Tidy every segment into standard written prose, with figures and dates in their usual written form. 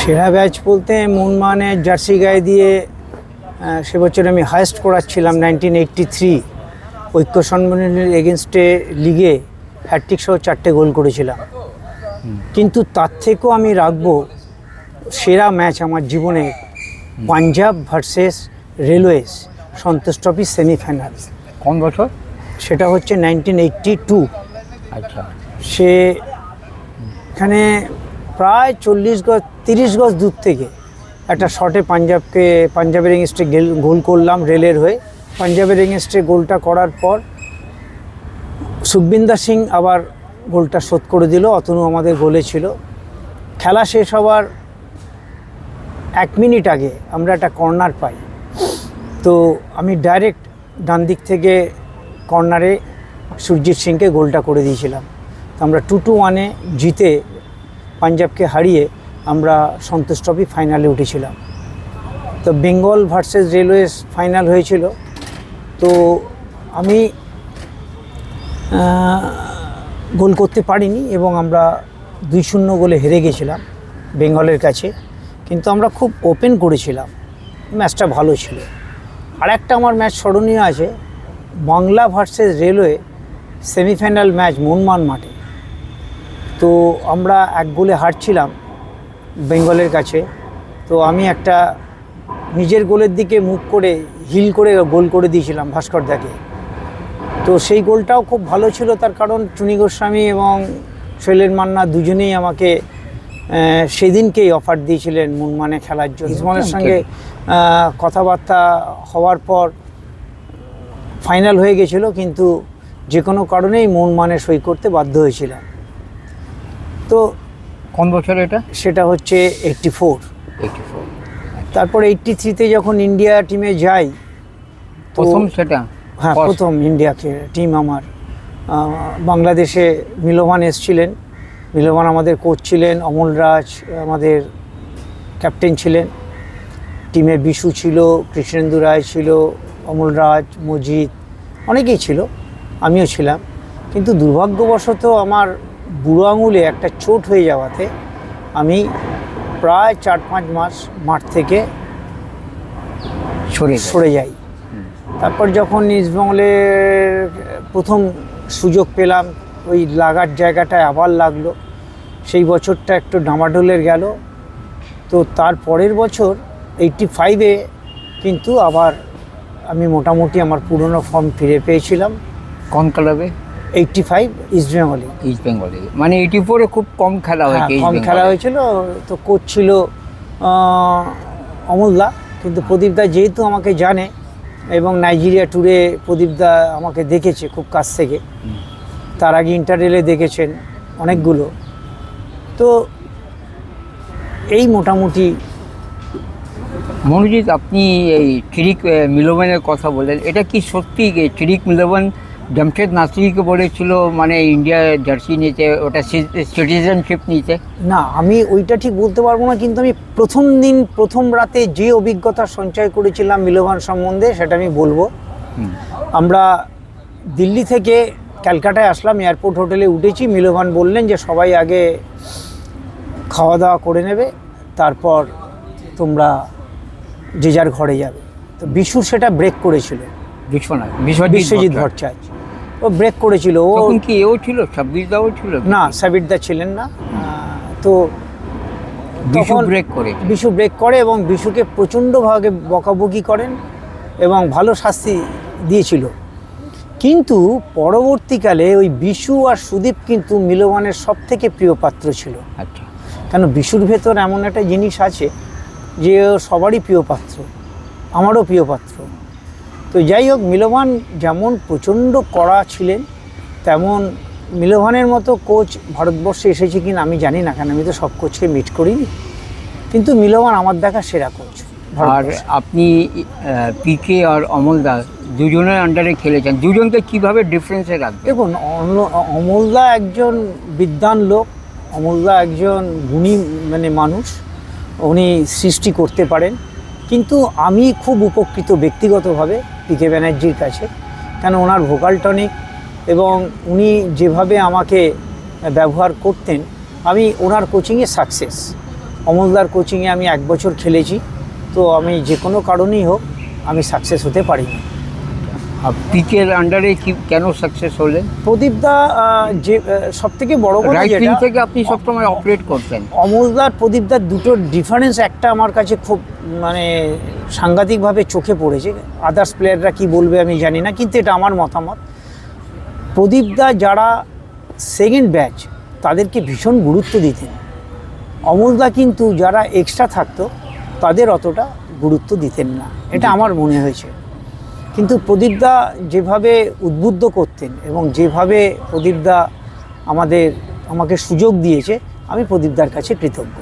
সেরা ব্যাচ বলতে মোহনবাগানের জার্সি গায়ে দিয়ে সে বছর আমি হায়েস্ট করাচ্ছিলাম 1983 ঐক্য সম্মেলনের এগেনস্টে লিগে হ্যাটট্রিক সহ 4টে গোল করেছিলাম। কিন্তু তার থেকেও আমি রাখবো সেরা ম্যাচ আমার জীবনে পাঞ্জাব ভার্সেস রেলওয়েজ সন্তোষ ট্রফি সেমিফাইনাল। কোন বছর? সেটা হচ্ছে 1982। আচ্ছা, এখানে প্রায় 30 গজ দূর থেকে একটা শটে পাঞ্জাবের এগেনস্টে গোল করলাম রেলের হয়ে। পাঞ্জাবের এগেনস্টে গোলটা করার পর সুখবিন্দর সিং আবার গোলটা শোধ করে দিল। অতনু আমাদের গোলে ছিল। খেলা শেষ হওয়ার 1 মিনিট আগে আমরা একটা কর্নার পাই, তো আমি ডাইরেক্ট ডান দিক থেকে কর্নারে সুরজিৎ সিংকে গোলটা করে দিয়েছিলাম। তো আমরা 2-1 জিতে পাঞ্জাবকে হারিয়ে আমরা সন্তোষ ট্রফি ফাইনালে উঠেছিলাম। তো বেঙ্গল ভার্সেস রেলওয়েজ ফাইনাল হয়েছিল। তো আমি গোল করতে পারিনি এবং আমরা 2-0 গোলে হেরে গেছিলাম বেঙ্গলের কাছে। কিন্তু আমরা খুব ওপেন করেছিলাম, ম্যাচটা ভালো ছিল। আর একটা আমার ম্যাচ স্মরণীয় আছে, Bangla versus railway semifinal match Mohun Bagan মাঠে। তো আমরা 1 গোলে হারছিলাম বেঙ্গলের কাছে। তো আমি একটা নিজের গোলের দিকে মুখ করে হিল করে গোল করে দিয়েছিলাম ভাস্করদাকে। তো সেই গোলটাও খুব ভালো ছিল, তার কারণ টুনি গোস্বামী এবং শৈলেন মান্না দুজনেই আমাকে সেদিনকেই অফার দিয়েছিলেন মোহনবাগানে খেলার জন্য। ইসমানের সঙ্গে কথাবার্তা হওয়ার পর ফাইনাল হয়ে গেছিলো, কিন্তু যে কোনো কারণেই মোহনবাগানে সই করতে বাধ্য হয়েছিলাম। তো কোন বছর এটা? সেটা হচ্ছে 84। তারপর 83-তে যখন ইন্ডিয়া টিমে যাই, প্রথম সেটা? হ্যাঁ, প্রথম ইন্ডিয়াকে টিম আমার। বাংলাদেশে মিলভান এসছিলেন। মিলভান আমাদের কোচ ছিলেন, অমল রাজ আমাদের ক্যাপ্টেন ছিলেন। টিমে বিশু ছিল, কৃষ্ণেন্দু রায় ছিল, অমল রাজ, মজিদ, অনেকেই ছিল, আমিও ছিলাম। কিন্তু দুর্ভাগ্যবশত আমার বুড়ো আঙুলে একটা চোট হয়ে যাওয়াতে আমি প্রায় 4-5 মাস মাঠ থেকে সরে যাই। তারপর যখন ইস্টবেঙ্গলের প্রথম সুযোগ পেলাম, ওই লাগার জায়গাটায় আবার লাগলো। সেই বছরটা একটু ডামাডোলের গেল। তো তার পরের বছর 85-এ কিন্তু আবার আমি মোটামুটি আমার পুরনো ফর্ম ফিরে পেয়েছিলাম। কোন ক্লাবে? 85 ইস্টবেঙ্গলে। মানে 84-এ খুব কম খেলা হয়েছে? কম খেলা হয়েছিল। তো কোচ ছিল অমলদা, কিন্তু প্রদীপদা যেহেতু আমাকে জানে এবং নাইজেরিয়া ট্যুরে প্রদীপদা আমাকে দেখেছে খুব কাছ থেকে, তার আগে ইন্টাররেলে দেখেছেন অনেকগুলো। তো এই মোটামুটি। মনোজিৎ, আপনি এই ট্রিক মিলভানের কথা বললেন, এটা কি সত্যি ট্রিক মিলভান জামশেদ নাসিরকে বলেছিল মানে ইন্ডিয়া জার্সি নিতে, ওটা সিটিজেনশিপ নিতে? না, আমি ওইটা ঠিক বলতে পারবো না, কিন্তু আমি প্রথম রাতে যে অভিজ্ঞতা সঞ্চয় করেছিলাম মিলভান সম্বন্ধে সেটা আমি বলবো। আমরা দিল্লি থেকে ক্যালকাটায় আসলাম, এয়ারপোর্ট হোটেলে উঠেছি। মিলভান বললেন যে সবাই আগে খাওয়া দাওয়া করে নেবে, তারপর তোমরা যে যার ঘরে যাবে। তো বিশু সেটা ব্রেক করেছিল। বিশ্বজিৎ ভট্টাচার্য ও ব্রেক করেছিল। ও কি এও ছিল? সাব্বিরদাও ছিল না, সাবিরদা ছিলেন না। তো বিশু ব্রেক করে এবং বিশুকে প্রচণ্ডভাবে বকাবকি করেন এবং ভালো শাস্তি দিয়েছিল। কিন্তু পরবর্তীকালে ওই বিশু আর সুদীপ কিন্তু মিলভানের সব থেকে প্রিয় পাত্র ছিল। আচ্ছা, কেন বিশুর ভেতর এমন একটা জিনিস আছে যে সবারই প্রিয় পাত্র, আমারও প্রিয় পাত্র। তো যাই হোক, মিলভান যেমন প্রচণ্ড কড়া ছিলেন, তেমন মিলভানের মতো কোচ ভারতবর্ষে এসেছে কিনা আমি জানি না, কারণ আমি তো সব কোচকে মিট করিনি। কিন্তু মিলভান আমার দেখা সেরা কোচ। আর আপনি পিকে আর অমলদা দুজনের আন্ডারে খেলেছেন, দুজনকে কীভাবে ডিফারেন্সে রাখবেন? দেখুন, অমলদা একজন বিদ্বান লোক, অমলদা একজন গুণী মানুষ, উনি সৃষ্টি করতে পারেন। কিন্তু আমি খুব উপকৃত ব্যক্তিগতভাবে পিকে ব্যানার্জির কাছে, কেন ওনার ভোকাল টনিক এবং উনি যেভাবে আমাকে ব্যবহার করতেন, আমি ওনার কোচিংয়ে সাকসেস। অমলদার কোচিংয়ে আমি 1 বছর খেলেছি, তো আমি যে কোনো কারণেই হোক আমি সাকসেস হতে পারিনি। আর পিকের আন্ডারে কি কেন সাকসেস হলেন? প্রদীপদা যে সবথেকে বড় কথা রাইট উইং যেটা, থেকে আপনি সবসময় অপারেট করতেন। অমলদার প্রদীপদার দুটো ডিফারেন্স একটা আমার কাছে খুব মানে সাংঘাতিকভাবে চোখে পড়েছে। আদার্স প্লেয়াররা কি বলবে আমি জানি না, কিন্তু এটা আমার মতামত। প্রদীপদা যারা সেকেন্ড ব্যাচ তাদেরকে ভীষণ গুরুত্ব দিতেন। অমলদা কিন্তু যারা এক্সট্রা থাকতো তাদের অতটা গুরুত্ব দিতেন না, এটা আমার মনে হয়েছে। কিন্তু প্রদীপদা যেভাবে উদ্বুদ্ধ করতেন এবং যেভাবে প্রদীপদা আমাকে সুযোগ দিয়েছে, আমি প্রদীপদার কাছে কৃতজ্ঞ।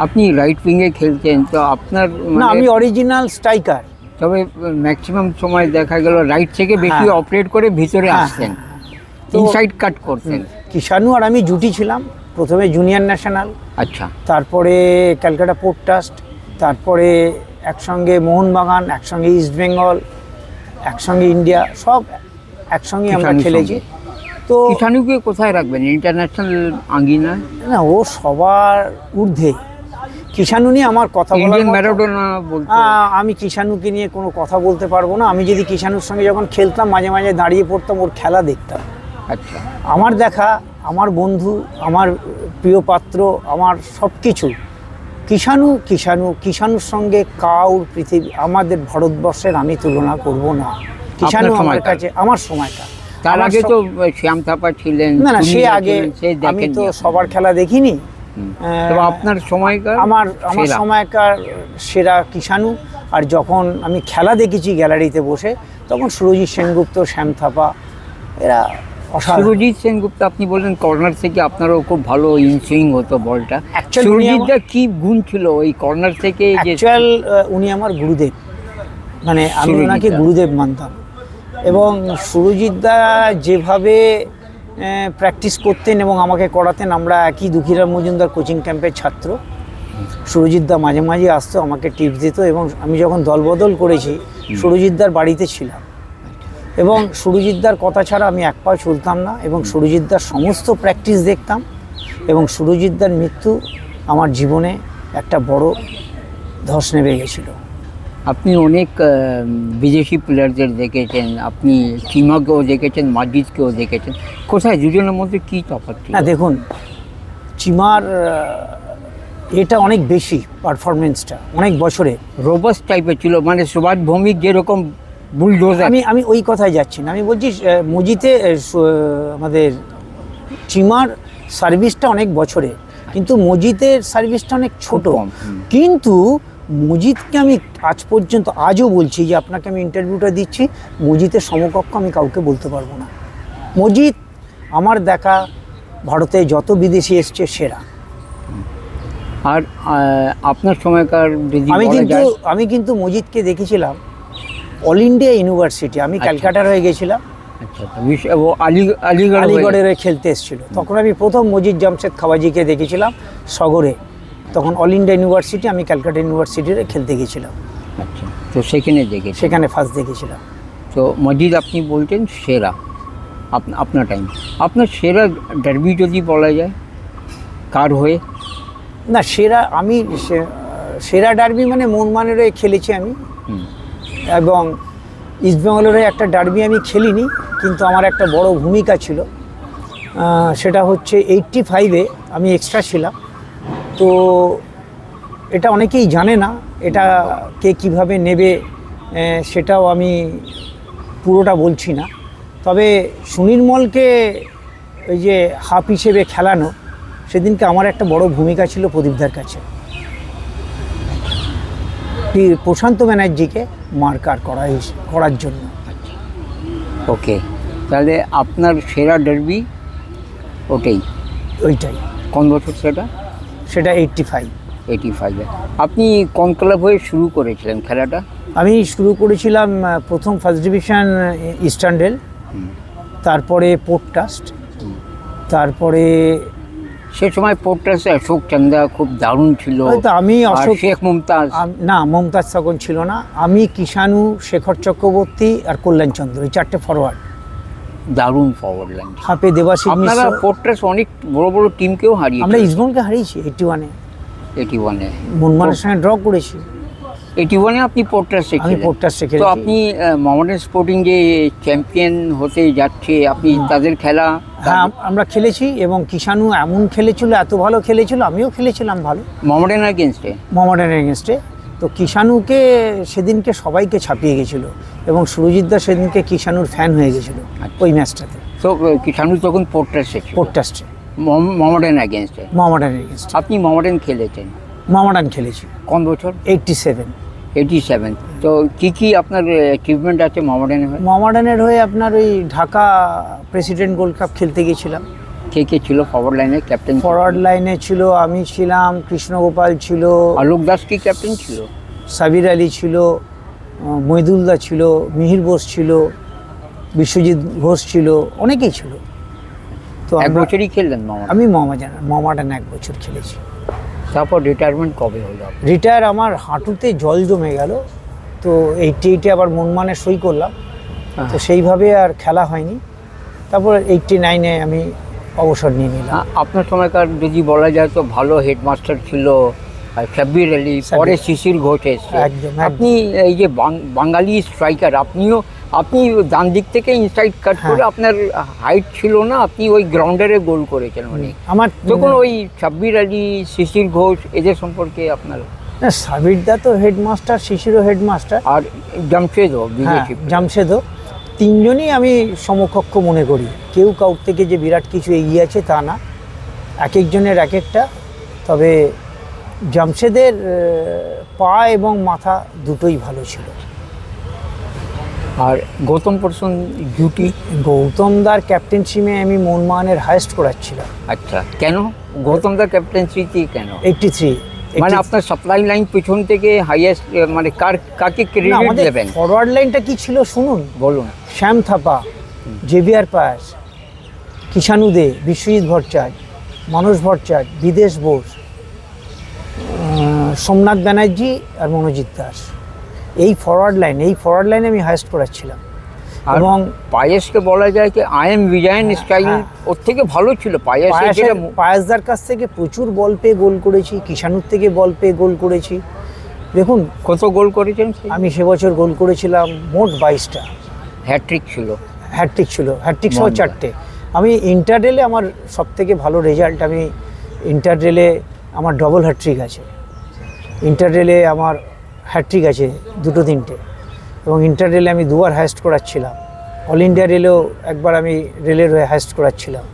আপনি রাইট উইংয়ে খেলতেন, তো আপনার না, আমি অরিজিনাল স্ট্রাইকার। তবে ম্যাক্সিমাম সময় দেখা গেল রাইট থেকে বেশি হ্যাঁ। অপারেট করে ভিতরে হ্যাঁ, আসতেন, তো- ইনসাইড কাট করতেন। কিষানু আর আমি জুটি ছিলাম, প্রথমে জুনিয়র ন্যাশনাল, আচ্ছা, তারপরে ক্যালকাটা পোর্ট ট্রাস্ট, তারপরে একসঙ্গে মোহনবাগান, একসঙ্গে ইস্ট বেঙ্গল, একসঙ্গে ইন্ডিয়া, সব একসঙ্গে আমরা কিষানুর খেলেছি। সঙ্গে। তো কিষানুকে কোথায় রাখবেন ইন্টারন্যাশনাল আঙ্গিনা? না, ও সবার ঊর্ধ্বে। কিষানু নিয়ে আমার কথা বলার ইন্ডিয়ান মতো- ম্যারাডোনা বলতে। আমি কিষানুকে নিয়ে কোনো কথা বলতে পারবো না। আমি যদি কিষানুর সঙ্গে যখন খেলতাম মাঝে মাঝে দাঁড়িয়ে পড়তাম, ওর খেলা দেখতাম। আচ্ছা, আমার দেখা, আমার বন্ধু, আমার প্রিয় পাত্র, আমার সব কিছু কিষানুর সঙ্গে পৃথিবী আমাদের ভারতবর্ষের আমি তুলনা করব না। কিষানু আমার সময়কার? কাছে আমার সময়টা। তার আমার আগে সব- তো শ্যাম থাপা ছিলেন, না না, সে সুনীল আগে ছিলেন, সে আমি তো দেখেননি। সবার খেলা দেখিনি। তবে আপনার সময়কার আমার সেরা। সময়কার সেরা কিষানু। আর যখন আমি খেলা দেখেছি গ্যালারিতে বসে, তখন সুরজিৎ সেনগুপ্ত, শ্যাম থাপা, এরা অসাধারণ। সুরজিৎ সেনগুপ্ত, আপনি বললেন কর্নার থেকে আপনারও খুব ভালো ইনসুইং হতো বলটা। Actually সুরজিৎদার কি গুণ ছিল ওই কর্নার থেকে যে অ্যাকচুয়াল উনি আমার গুরুদেব, মানে আমি সুরজিৎ ওনাকে দা। গুরুদেব মানতাম। এবং সুরজিৎদা যেভাবে প্র্যাকটিস করতেন এবং আমাকে করাতেন, আমরা একই দুঃখীরাম মজুমদার কোচিং ক্যাম্পের ছাত্র। সুরজিৎদা মাঝে মাঝে আসতো, আমাকে টিপস দিত, এবং আমি যখন দলবদল করেছি সুরজিৎদার বাড়িতে ছিলাম, এবং সুরজিৎদার কথা ছাড়া আমি এক পাও চলতাম না, এবং সুরজিৎদার সমস্ত প্র্যাকটিস দেখতাম। এবং সুরজিৎদার মৃত্যু আমার জীবনে একটা বড় ধস নেমে গেছিলো। আপনি অনেক বিদেশি প্লেয়ারদের দেখেছেন, আপনি চিমাকেও দেখেছেন, মাজিদকেও দেখেছেন। কোথায় দুজনের মধ্যে কী তফাৎ ছিল? না দেখুন, চিমার এটা অনেক বেশি, পারফরমেন্সটা অনেক বছরে। রোবাস টাইপের ছিল, মানে সুভাষ ভৌমিক যেরকম বুলডোজার। আমি ওই কথায় যাচ্ছি না, আমি বলছি মজিতে আমাদের চিমার সার্ভিসটা অনেক বছরে, কিন্তু মজিতের সার্ভিসটা অনেক ছোট। কম, কিন্তু মজিদকে আমি আজ পর্যন্ত, আজও বলছি যে আপনাকে আমি ইন্টারভিউটা দিচ্ছি, মজিতের সমকক্ষ আমি কাউকে বলতে পারবো না। মজিদ আমার দেখা ভারতে যত বিদেশি এসছে সেরা। আর আপনার সময়কার যদি বলা যায়, আমি কিন্তু মজিদকে দেখেছিলাম অল ইন্ডিয়া ইউনিভার্সিটি, আমি আচ্ছা। ক্যালকাটার হয়ে গেছিলাম, আচ্ছা, ও আলিগড় আলিগড়ের হয়ে খেলতে এসেছিল। তখন আমি প্রথম মজিদ জামশেদ খাওয়াজিকে দেখেছিলাম সগরে, তখন অল ইন্ডিয়া ইউনিভার্সিটি, আমি ক্যালকাটা ইউনিভার্সিটিতে খেলতে গেছিলাম, আচ্ছা, তো সেখানে দেখেছি। সেখানে ফার্স্ট দেখেছিলাম। তো মজিদ আপনি বলতেন সেরা, আপনার টাইম, আপনার সেরা ডার্বি যদি বলা যায় কার হয়ে? না, সেরা ডার্বি মানে মোহনবাগানের হয়ে খেলেছি আমি, এবং ইস্টবেঙ্গলের হয়ে একটা ডার্বি আমি খেলিনি, কিন্তু আমার একটা বড় ভূমিকা ছিল। সেটা হচ্ছে 85-এ আমি এক্সট্রা ছিলাম। তো এটা অনেকেই জানে না, এটা কে কীভাবে নেবে সেটাও আমি পুরোটা বলছি না। তবে সুনির্মলকে ওই যে হাফ হিসেবে খেলানো, সেদিনকে আমার একটা বড় ভূমিকা ছিল প্রদীপদার কাছে, প্রশান্ত ব্যানার্জিকে মার্কার করার জন্য। ওকে, তাহলে আপনার সেরা ডার্বি ওইটাই। কোন বছর সেটা 85। 85-এ। আপনি কোন ক্লাব হয়ে শুরু করেছিলেন খেলাটা? আমি শুরু করেছিলাম প্রথম ফার্স্ট ডিভিশন ইস্টার্ন, তারপরে পোর্ট ট্রাস্ট, তারপরে সে সময় পোর্ট্রাসে অশোক চন্দা খুব দারুণ ছিল। হয়তো আমি আর শেখ মুমতাজ। না, মমতাজ তখন ছিল না। আমি কিষানু, শেখর চক্রবর্তী আর কল্যাণচন্দ্র, এই চারটে ফরওয়ার্ড, দারুণ ফরওয়ার্ড লাইন। হাফে দেবাশিস আপনারা মিশ্র। পোর্ট্রাস অনেক বড় বড় টিমকেও হারিয়েছেন। আমরা ইস্টবেঙ্গলকে হারিয়েছি 81-এ। 81-এ মনমানের সঙ্গে ড্র করেছি। 81-এ আপনি পোর্ট ট্রাস্টে আমি ছিলেন। পোর্ট ট্রাস্টে তো খেলেছি। আপনি মোহামেডান স্পোর্টিং যে চ্যাম্পিয়ন হতে যাচ্ছে, আপনি তাদের খেলা হ্যাঁ, আমরা খেলেছি এবং কিষাণু এমন খেলেছিল, এত ভালো খেলেছিল, আমিও খেলেছিলাম ভালো মোহামেডান এগেনস্টে। মোহামেডানের এগেনস্টে। তো কিষাণুকে সেদিনকে সবাইকে ছাপিয়ে গেছিলো এবং সুরজিৎ দা সেদিনকে কিষাণুর ফ্যান হয়ে গেছিলো ওই ম্যাচটাতে, তো কিষাণু তখন পোর্ট ট্রাস্টে ছিল পোর্ট ট্রাস্টে মোহামেডান এগেনস্টে। মোহামেডানের এগেনস্টে আপনি মোহামেডান খেলেছেন মোহামেডান খেলেছি কোন বছর? 87। 87। তো কি আপনার অ্যাচিভমেন্ট আছে মোহামেডানের হয়ে? মোহামেডানের হয়ে আপনার ওই ঢাকা প্রেসিডেন্ট গোল্ড কাপ খেলতে গেছিলাম। কে ছিল ফরওয়ার্ড লাইনে ক্যাপ্টেন? ফরওয়ার্ড লাইনে ছিল আমি ছিলাম, কৃষ্ণগোপাল ছিল, আলোক দাস কি ক্যাপ্টেন ছিল? সাবির আলী ছিল, মহিদুল্লাহ ছিল, মিহির বোস ছিল, বিশ্বজিৎ ঘোষ ছিল, অনেকেই ছিল। তো এক আমরা- বছরই খেললেন মোহামেডান। আমি মোহামেডান 1 বছর খেলেছি। তারপর রিটায়ারমেন্ট কবে হলো আপনার? রিটায়ার আমার হাঁটুতে জল জমে গেল, তো 88-এ আবার মনমানে সই করলাম, তো সেইভাবে আর খেলা হয়নি। তারপর 89-এ আমি অবসর নিয়ে নিলাম। আপনার সময়কার যদি বলা যায় তো ভালো হেডমাস্টার ছিল সাব্বির আলী, পরে শিশির ঘোষ এসছে। একদম। আপনি এই যে বাঙালি স্ট্রাইকার, আপনি ডান দিক থেকে ইনসাইড কাট করে, আপনার হাইট ছিল না, আপনি ওই গ্রাউন্ডারে গোল করেছেন অনেক। আমার তখন ওই সাব্বির আলী, শিশির ঘোষ এদের সম্পর্কে আপনার? না, সাবিরদা তো হেডমাস্টার, শিশিরও হেডমাস্টার, আর জামশেদও বিদেশি। জামশেদও, তিনজনই আমি সমকক্ষ মনে করি। কেউ কাউর থেকে যে বিরাট কিছু এগিয়ে আছে তা না, এক একজনের এক একটা। তবে জামশেদের পা এবং মাথা দুটোই ভালো ছিল। আর গৌতম প্রসন্ন জুটি? গৌতমদার ক্যাপ্টেনশিপে আমি মনমানের হায়েস্ট করাচ্ছিলাম। আচ্ছা, কেন গৌতমদার ক্যাপ্টেন্সিটি কেন? 83। মানে আপনার সাপ্লাই লাইন পিছন থেকে হাইয়েস্ট, মানে কাকে ক্রেডিট আমাদের দেবেন? ফরওয়ার্ড লাইনটা কি ছিল শুনুন। বলুন। শ্যাম থাপা, জেভিয়ার পায়াস, কিষাণু দে, বিশ্বজিৎ ভট্টাচার্য, মানস ভট্টাচার্য, বিদেশ বোস, সোমনাথ ব্যানার্জি আর মনোজিৎ দাস। এই ফরওয়ার্ড লাইনে আমি হায়েস্ট করাচ্ছিলাম। আর এবং পায়েসকে বলা যায় কি আই এম বিজাইন স্টাইল ওর থেকে ভালো ছিল। পায়াসদার কাছ থেকে প্রচুর বল পেয়ে গোল করেছি, কিষাণুর থেকে বল পেয়ে গোল করেছি। দেখুন কত গোল করেছেন? আমি সে বছর গোল করেছিলাম মোট 22টা। হ্যাট্রিক ছিল। হ্যাট্রিক সহ 4টে। আমি ইন্টার রেলে আমার সব থেকে ভালো রেজাল্ট, আমি ইন্টার রেলে আমার ডবল হ্যাট্রিক আছে। ইন্টার রেলে আমার হ্যাট্রিক আছে 2-3টে, এবং ইন্টার রেলে আমি 2বার হায়েস্ট করাচ্ছিলাম। অল ইন্ডিয়া রেলেও একবার আমি রেলের হয়ে হায়েস্ট করাচ্ছিলাম।